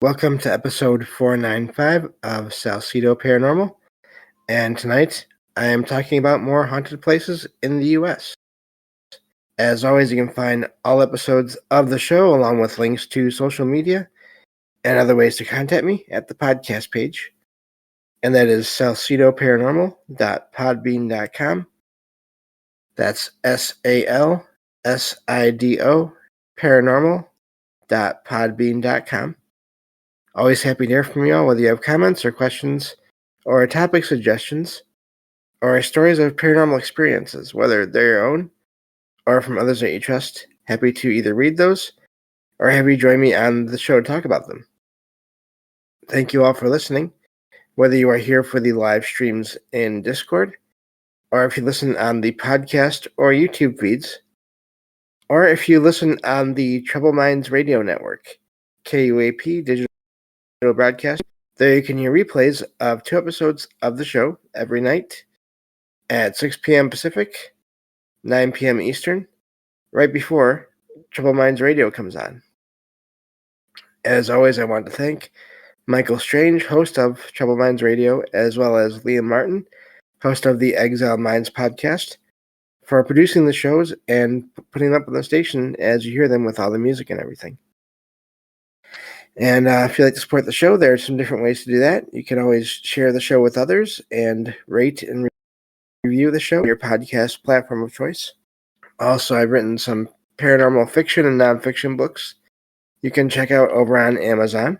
Welcome to episode 495 of Salcedo Paranormal, and tonight I am talking about more haunted places in the U.S. As always, you can find all episodes of the show along with links to social media and other ways to contact me at the podcast page, and that is salcedoparanormal.podbean.com. That's SALSIDO paranormal.podbean.com. Always happy to hear from you all, whether you have comments or questions, or topic suggestions, or stories of paranormal experiences, whether they're your own or from others that you trust. Happy to either read those or have you join me on the show to talk about them. Thank you all for listening, whether you are here for the live streams in Discord, or if you listen on the podcast or YouTube feeds, or if you listen on the Troubled Minds Radio Network, KUAP Digital Broadcast. There you can hear replays of 2 episodes of the show every night at 6 p.m. Pacific, 9 p.m. Eastern, right before Troubled Minds Radio comes on. As always, I want to thank Michael Strange, host of Troubled Minds Radio, as well as Liam Martin, host of the Exiled Minds podcast, for producing the shows and putting them up on the station as you hear them with all the music and everything. And if you'd like to support the show, there are some different ways to do that. You can always share the show with others and rate and review the show on your podcast platform of choice. Also, I've written some paranormal fiction and nonfiction books you can check out over on Amazon.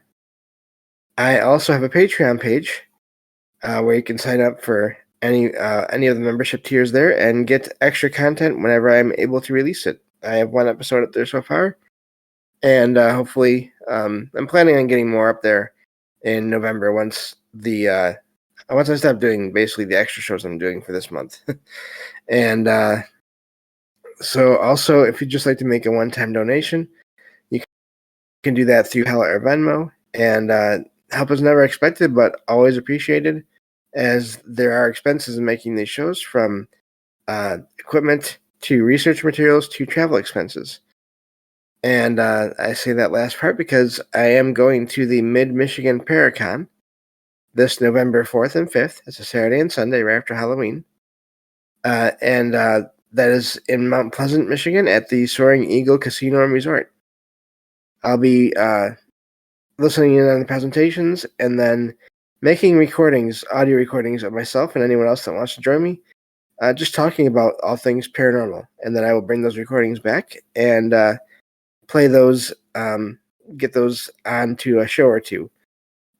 I also have a Patreon page where you can sign up for any of the membership tiers there and get extra content whenever I'm able to release it. I have 1 episode up there so far. And hopefully, I'm planning on getting more up there in November once I stop doing basically the extra shows I'm doing for this month. And so also, if you'd just like to make a one-time donation, you can do that through Hella or Venmo. And help is never expected, but always appreciated, as there are expenses in making these shows, from equipment to research materials to travel expenses. And I say that last part because I am going to the Mid-Michigan Paracon this November 4th and 5th. It's a Saturday and Sunday right after Halloween. And that is in Mount Pleasant, Michigan at the Soaring Eagle Casino and Resort. I'll be listening in on the presentations and then making audio recordings of myself and anyone else that wants to join me, just talking about all things paranormal. And then I will bring those recordings back and play those, get those onto a show or two,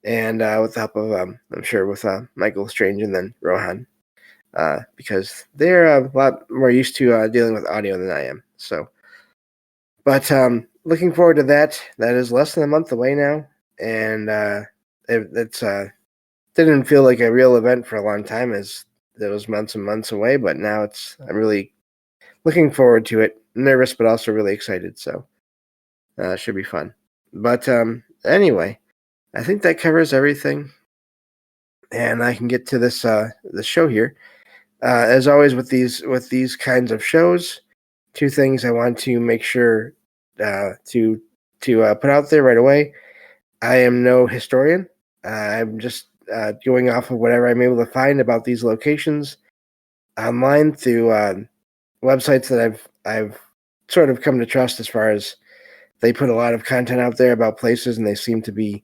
and with the help of, I'm sure, with Michael Strange and then Rohan, because they're a lot more used to dealing with audio than I am. So, but looking forward to that. That is less than a month away now, and it's didn't feel like a real event for a long time, as it was months and months away. But now I'm really looking forward to it. Nervous, but also really excited. So. Should be fun. But anyway, I think that covers everything, and I can get to this the show here. As always with these kinds of shows, 2 things I want to make sure to put out there right away. I am no historian. I'm just going off of whatever I'm able to find about these locations online through websites that I've sort of come to trust, as far as they put a lot of content out there about places, and they seem to be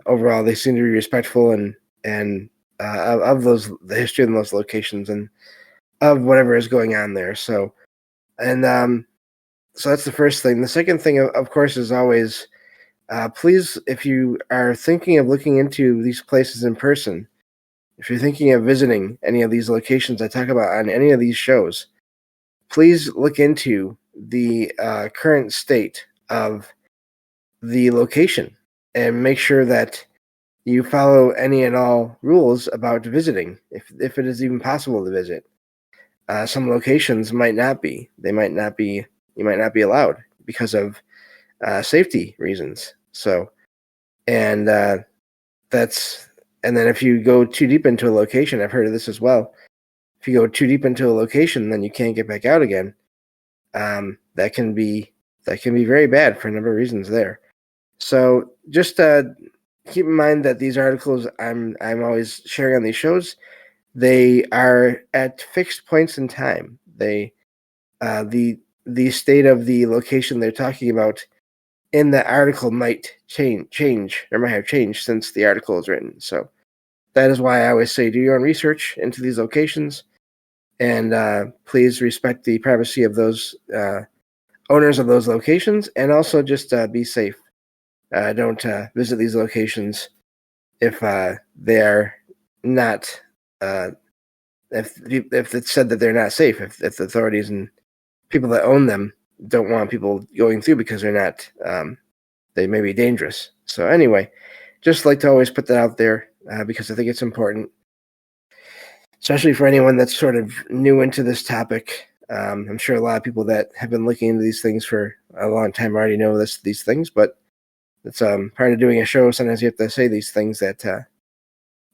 overall they seem to be respectful and of the history of those locations and of whatever is going on there. So, and so that's the first thing. The second thing, of course, is always please, if you are thinking of looking into these places in person, if you're thinking of visiting any of these locations I talk about on any of these shows, please look into the current state of the location and make sure that you follow any and all rules about visiting, if it is even possible to visit. Some locations might not be. You might not be allowed because of safety reasons. So, and then if you go too deep into a location, I've heard of this as well. If you go too deep into a location, then you can't get back out again. That can be very bad for a number of reasons there. So just keep in mind that these articles I'm always sharing on these shows, they are at fixed points in time. They the state of the location they're talking about in the article might change or might have changed since the article is written. So that is why I always say do your own research into these locations, and please respect the privacy of those owners of those locations, and also just be safe. Don't visit these locations if they are not. If it's said that they're not safe, if the authorities and people that own them don't want people going through because they're not, they may be dangerous. So anyway, just like to always put that out there because I think it's important, especially for anyone that's sort of new into this topic. I'm sure a lot of people that have been looking into these things for a long time already know these things, but it's part of doing a show. Sometimes you have to say these things that a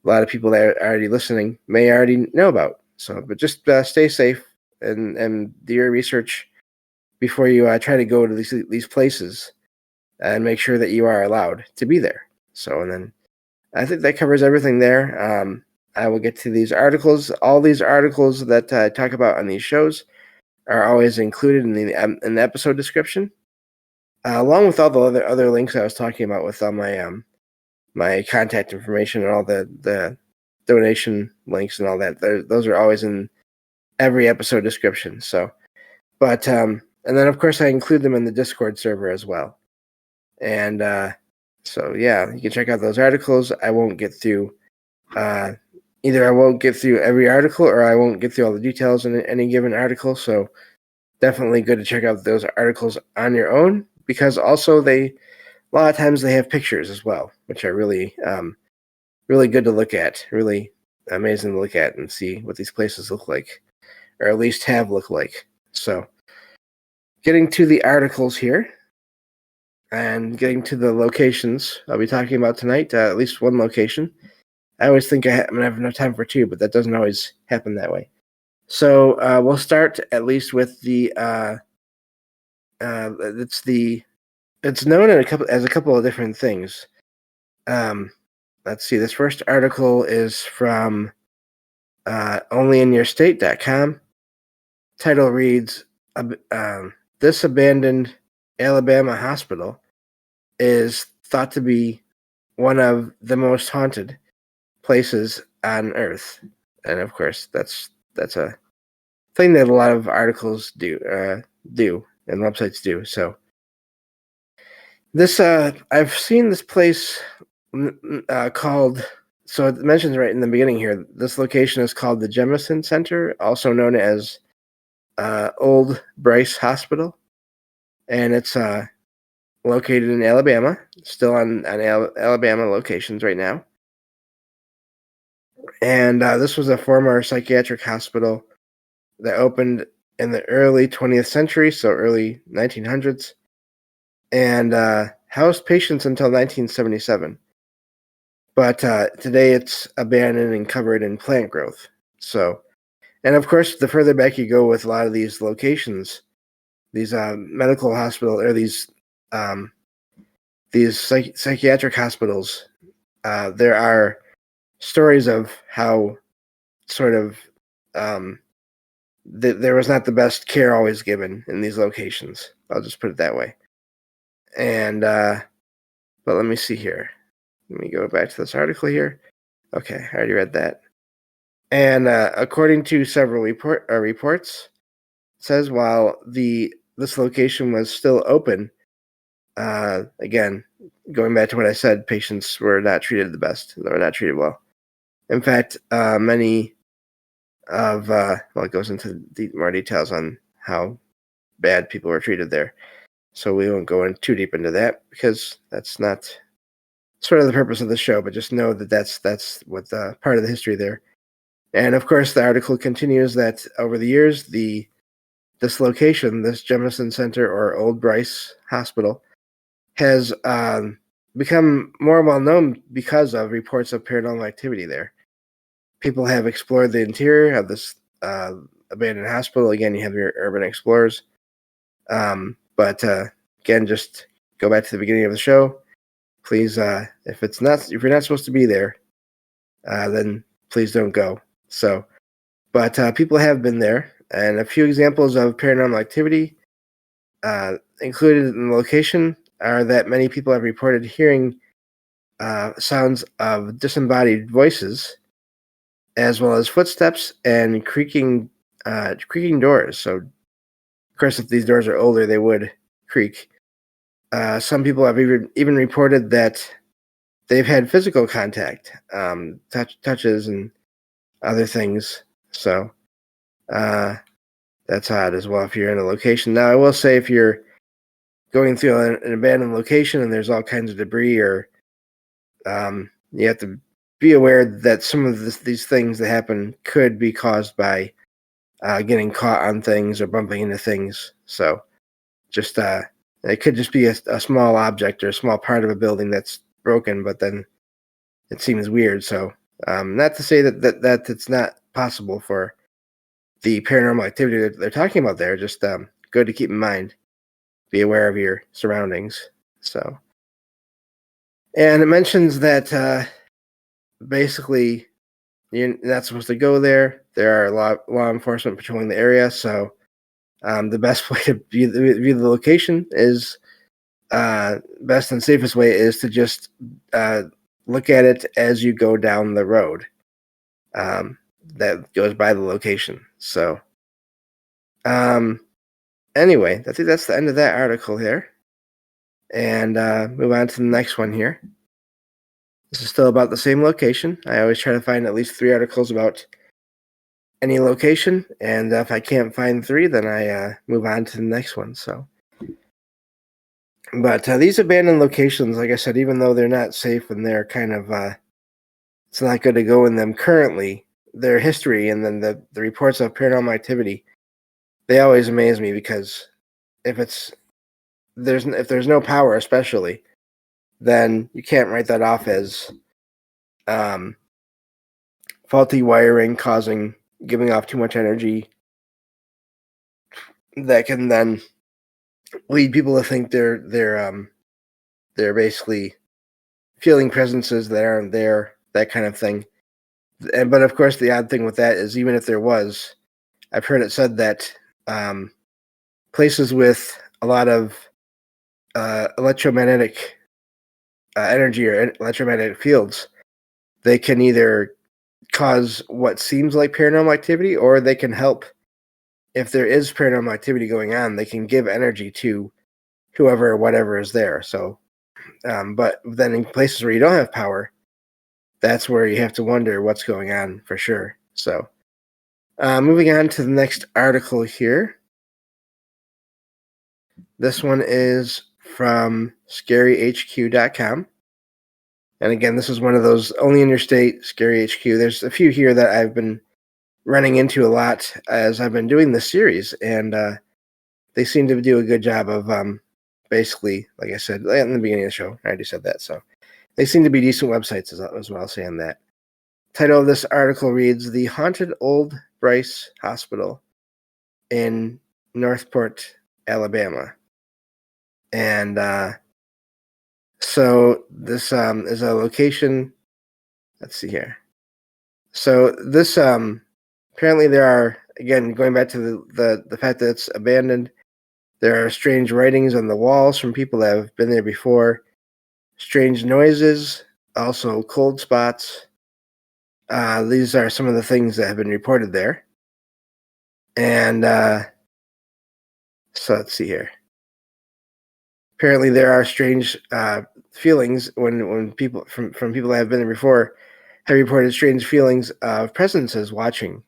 lot of people that are already listening may already know about. So, but just stay safe and do your research before you try to go to these places, and make sure that you are allowed to be there. So, and then I think that covers everything there. I will get to these articles. All these articles that I talk about on these shows are always included in the episode description, along with all the other links I was talking about with all my my contact information and all the donation links and all that. Those are always in every episode description. So, but and then of course I include them in the Discord server as well. And so yeah, you can check out those articles. I won't get through either I won't get through every article or I won't get through all the details in any given article. So definitely good to check out those articles on your own, because also a lot of times they have pictures as well, which are really really good to look at, really amazing to look at and see what these places look like, or at least have looked like. So getting to the articles here and getting to the locations I'll be talking about tonight, at least one location. I always think I'm going to have enough time for two, but that doesn't always happen that way. So we'll start at least with the it's known as a couple of different things. Let's see. This first article is from onlyinyourstate.com. Title reads, "This abandoned Alabama hospital is thought to be one of the most haunted places on Earth." And of course, that's a thing that a lot of articles do and websites do. So this I've seen this place called. So it mentions right in the beginning here. This location is called the Jemison Center, also known as Old Bryce Hospital, and it's located in Alabama. Still on Alabama locations right now. And this was a former psychiatric hospital that opened in the early 20th century, so early 1900s, and housed patients until 1977. But today it's abandoned and covered in plant growth. So, and of course, the further back you go with a lot of these locations, these medical hospitals or these psychiatric hospitals, there are stories of how sort of there was not the best care always given in these locations. I'll just put it that way. And but let me see here. Let me go back to this article here. Okay, I already read that. And according to several reports, it says while this location was still open, again, going back to what I said, patients were not treated the best. They were not treated well. In fact, many of it goes into more details on how bad people were treated there. So we won't go in too deep into that because that's not sort of the purpose of the show. But just know that that's what part of the history there. And of course, the article continues that over the years, this location, this Jemison Center or Old Bryce Hospital, has become more well known because of reports of paranormal activity there. People have explored the interior of this abandoned hospital. Again, you have your urban explorers. But again, just go back to the beginning of the show. please, if you're not supposed to be there, then please don't go. So, but people have been there, and a few examples of paranormal activity included in the location are that many people have reported hearing sounds of disembodied voices, as well as footsteps and creaking doors. So, of course, if these doors are older, they would creak. Some people have even reported that they've had physical contact, touches and other things. So that's odd as well if you're in a location. Now, I will say if you're going through an abandoned location and there's all kinds of debris, or you have to be aware that some of these things that happen could be caused by getting caught on things or bumping into things. So just it could just be a small object or a small part of a building that's broken, but then it seems weird. So not to say that it's not possible for the paranormal activity that they're talking about there. Just good to keep in mind. Be aware of your surroundings. So, and it mentions that basically you're not supposed to go there. There are law enforcement patrolling the area. So the best way to view the location is best and safest way is to just look at it as you go down the road that goes by the location. So, anyway, I think that's the end of that article here. And move on to the next one here. This is still about the same location. I always try to find at least 3 articles about any location, and if I can't find 3, then I move on to the next one. So, but these abandoned locations, like I said, even though they're not safe and they're kind of it's not good to go in them currently, their history and then the reports of paranormal activity, they always amaze me, because if there's no power, especially, then you can't write that off as faulty wiring giving off too much energy that can then lead people to think they're basically feeling presences that aren't there, that kind of thing. But of course, the odd thing with that is, even if there was, I've heard it said that places with a lot of electromagnetic energy or electromagnetic fields, they can either cause what seems like paranormal activity, or they can help. If there is paranormal activity going on, they can give energy to whoever or whatever is there. So, but then in places where you don't have power, that's where you have to wonder what's going on for sure. So, moving on to the next article here. This one is from scaryhq.com. And again, this is one of those only in your state, Scary HQ. There's a few here that I've been running into a lot as I've been doing this series, and they seem to do a good job of basically, like I said in the beginning of the show, I already said that, so they seem to be decent websites as well, saying that. Title of this article reads, The Haunted Old Bryce Hospital in Northport, Alabama. And so this is a location. Let's see here. So this apparently there are, again, going back to the fact that it's abandoned, there are strange writings on the walls from people that have been there before, strange noises, also cold spots. These are some of the things that have been reported there. And so let's see here. Apparently there are strange feelings when people from people that have been there before have reported strange feelings of presences watching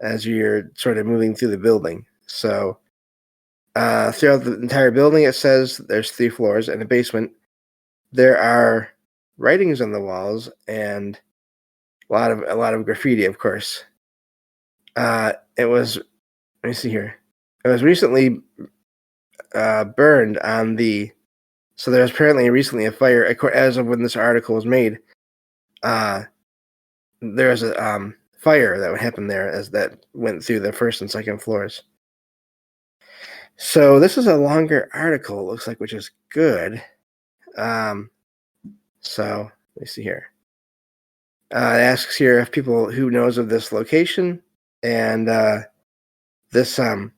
as you're sort of moving through the building. So throughout the entire building, it says there's 3 floors and a basement. There are writings on the walls and a lot of graffiti, of course. It was, let me see here. It was recently burned on the. So there was apparently recently a fire, as of when this article was made. There was a fire that happened there as that went through the 1st and 2nd floors. So this is a longer article, it looks like, which is good. So let me see here. It asks here if people who knows of this location, and this so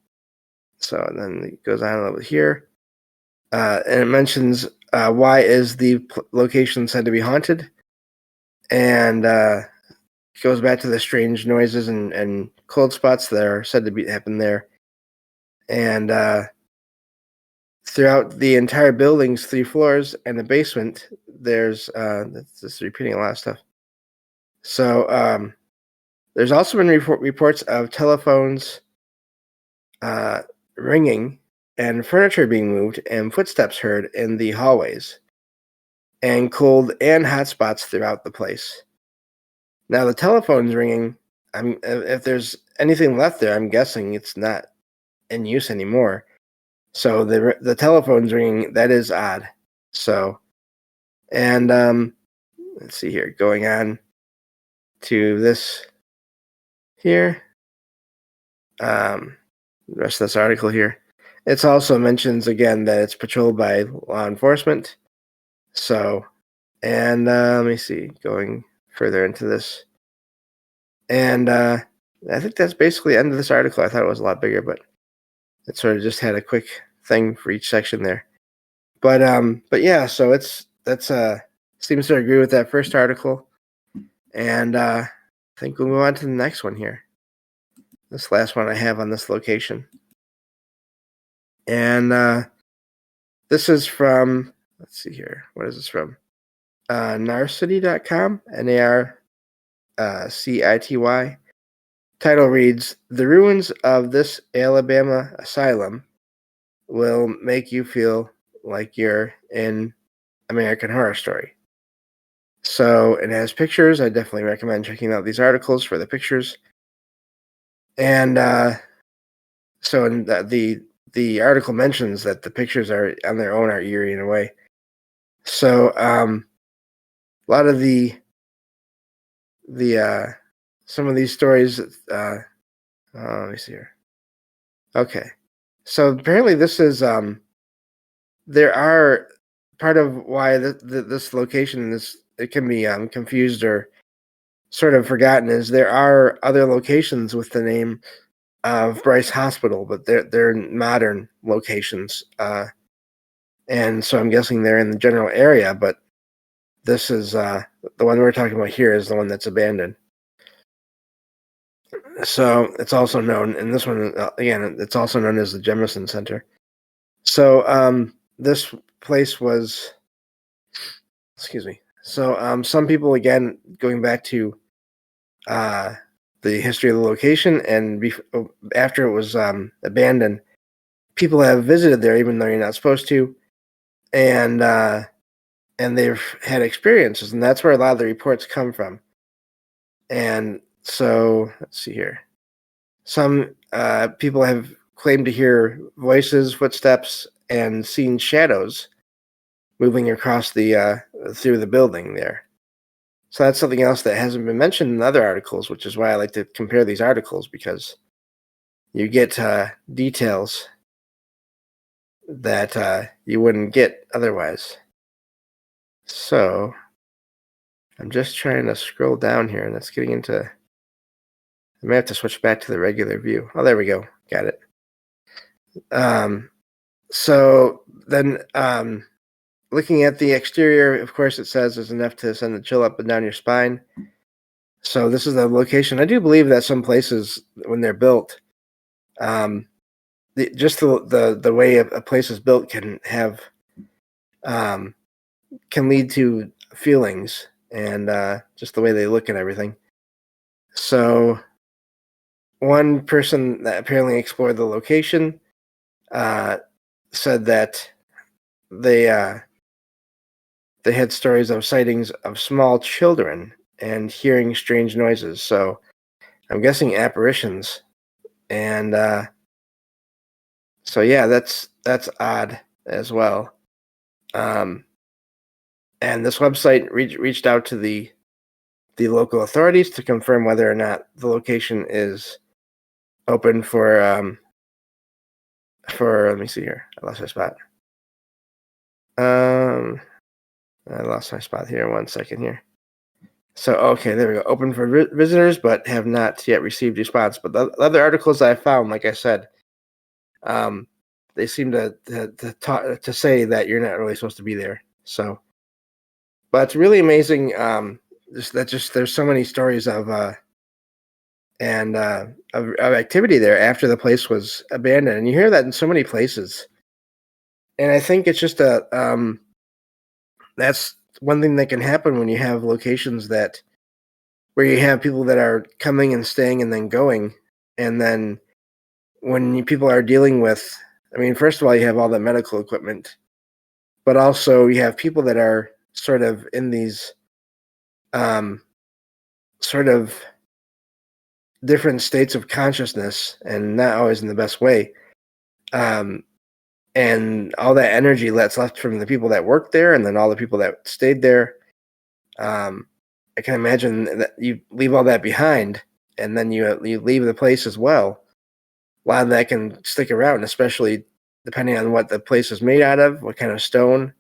then it goes on a little bit here, and it mentions why is the location said to be haunted, and it goes back to the strange noises and cold spots that are said to happen there, and throughout the entire building's 3 floors and the basement, there's that's just repeating a lot of stuff. So there's also been reports of telephones ringing and furniture being moved and footsteps heard in the hallways and cold and hot spots throughout the place. Now the telephone's ringing. If there's anything left there, I'm guessing it's not in use anymore. So the telephone's ringing. That is odd. So, and let's see here. Going on to this here. The rest of this article here. It also mentions again that it's patrolled by law enforcement. So, and let me see. Going further into this, and I think that's basically the end of this article. I thought it was a lot bigger, but it sort of just had a quick thing for each section there. But yeah, so that's seems to agree with that first article, and I think we'll move on to the next one here. This last one I have on this location, and this is from, let's see here. What is this from? Narcity.com, Narcity. Title reads, "The ruins of this Alabama asylum will make you feel like you're in American Horror Story." So it has pictures. I definitely recommend checking out these articles for the pictures. And so in the article mentions that the pictures are on their own are eerie in a way. So a lot of the some of these stories. Let me see here. Okay, so apparently this is there are part of why this location it can be confused or sort of forgotten is there are other locations with the name of Bryce Hospital, but they're modern locations, and so I'm guessing they're in the general area. But this is the one we're talking about here is the one that's abandoned. So it's also known, and this one again, it's also known as the Jemison Center. So this place was, excuse me. So some people, again, going back to the history of the location, and after it was abandoned, people have visited there, even though you're not supposed to, and they've had experiences, and that's where a lot of the reports come from. And so let's see here. Some people have claimed to hear voices, footsteps, and seen shadows moving across the through the building there. So that's something else that hasn't been mentioned in other articles, which is why I like to compare these articles, because you get details that you wouldn't get otherwise. So I'm just trying to scroll down here, and it's getting into... I may have to switch back to the regular view. Oh, there we go. Got it. So then looking at the exterior, of course, it says is enough to send a chill up and down your spine. So this is the location. I do believe that some places, when they're built, just the way a place is built can have can lead to feelings and just the way they look and everything. So one person that apparently explored the location said that they had stories of sightings of small children and hearing strange noises. So I'm guessing apparitions. And so yeah, that's odd as well. And this website reached out to the local authorities to confirm whether or not the location is open for let me see here. I lost my spot. I lost my spot here. 1 second here. So, okay, there we go. Open for visitors, but have not yet received response. But the other articles I found, like I said, they seem to say that you're not really supposed to be there. So, but it's really amazing. There's so many stories of activity there after the place was abandoned, and you hear that in so many places. And I think it's just that's one thing that can happen when you have locations where you have people that are coming and staying and then going, and then when people are dealing with, I mean, first of all, you have all the medical equipment, but also you have people that are sort of in these sort of different states of consciousness, and not always in the best way. And all that energy that's left from the people that worked there, and then all the people that stayed there. I can imagine that you leave all that behind, and then you leave the place as well. A lot of that can stick around, especially depending on what the place is made out of, what kind of stone,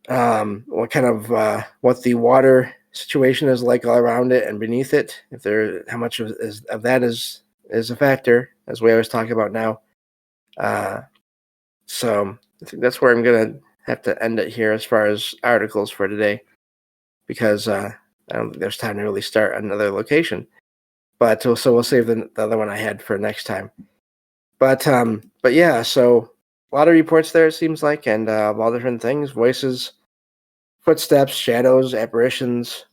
what kind of what the water situation is like all around it and beneath it. How much of that is a factor, as we always talk about now. So I think that's where I'm gonna have to end it here as far as articles for today, because I don't think there's time to really start another location. But so we'll save the other one I had for next time. But yeah, so a lot of reports there, it seems like, and all different things: voices, footsteps, shadows, apparitions,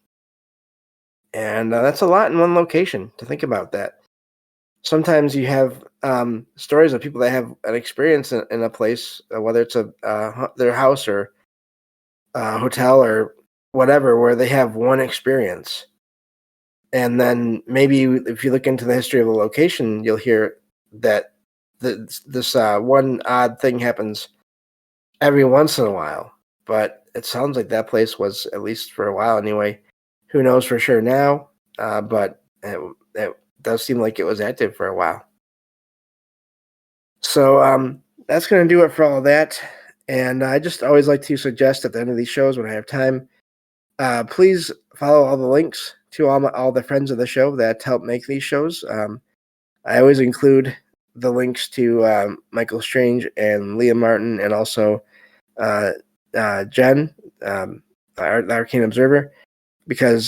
and that's a lot in one location. To think about that. Sometimes you have stories of people that have an experience in a place, whether it's their house or a hotel or whatever, where they have one experience. And then maybe if you look into the history of a location, you'll hear that this one odd thing happens every once in a while. But it sounds like that place was, at least for a while anyway. Who knows for sure now? But it does seem like it was active for a while. So that's going to do it for all of that. And I just always like to suggest at the end of these shows, when I have time, please follow all the links to all the friends of the show that help make these shows. I always include the links to Michael Strange and Leah Martin, and also Jen, the Arcane Observer, because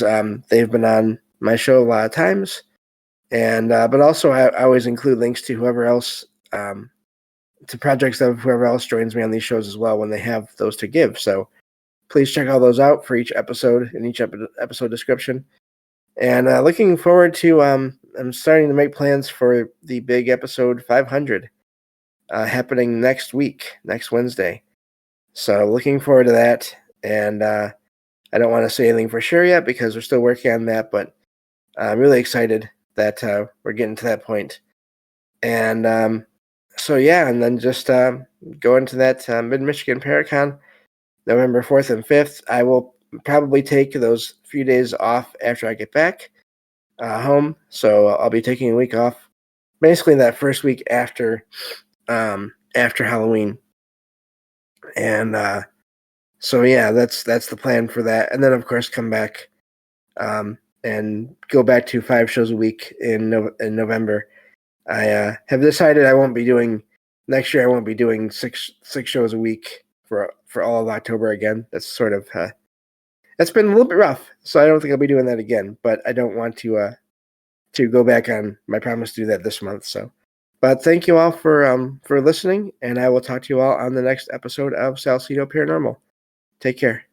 they've been on my show a lot of times. And but also I always include links to whoever else, to projects of whoever else joins me on these shows as well when they have those to give. So please check all those out for each episode in each episode description. And looking forward to, I'm starting to make plans for the big episode 500 happening next week, next Wednesday. So looking forward to that. And I don't want to say anything for sure yet because we're still working on that, but I'm really excited that we're getting to that point. And so, yeah, and then just go into that Mid-Michigan Paracon, November 4th and 5th. I will probably take those few days off after I get back home. So I'll be taking a week off, basically that first week after Halloween. And so yeah, that's the plan for that. And then of course come back and go back to 5 shows a week in November. I have decided I won't be doing next year. I won't be doing six shows a week for all of October again. That's sort of it's been a little bit rough, so I don't think I'll be doing that again. But I don't want to go back on my promise to do that this month. So, but thank you all for listening, and I will talk to you all on the next episode of Salcedo Paranormal. Take care.